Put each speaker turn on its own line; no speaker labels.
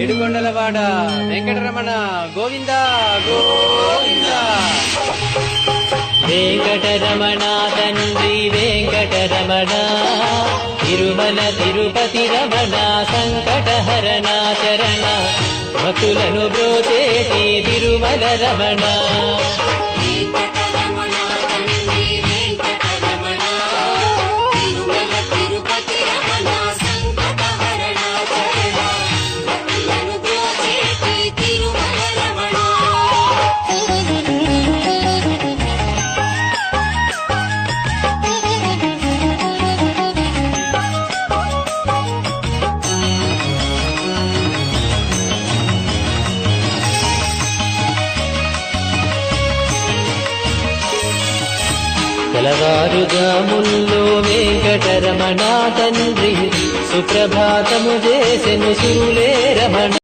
ఏడుకొండలవాడ వెంకటరమణ గోవింద గోవింద.
వెంకటరమణ తండ్రి వెంకటరమణ, తిరుమల తిరుపతి రమణ, సంకటహరణ చరణ, భక్తులను బ్రోచేటి తిరుమల రమణ. తెలవారుజాముల్లో వెంకటరమణ తండ్రి సుప్రభాతము చేసెను సురులే రమణ.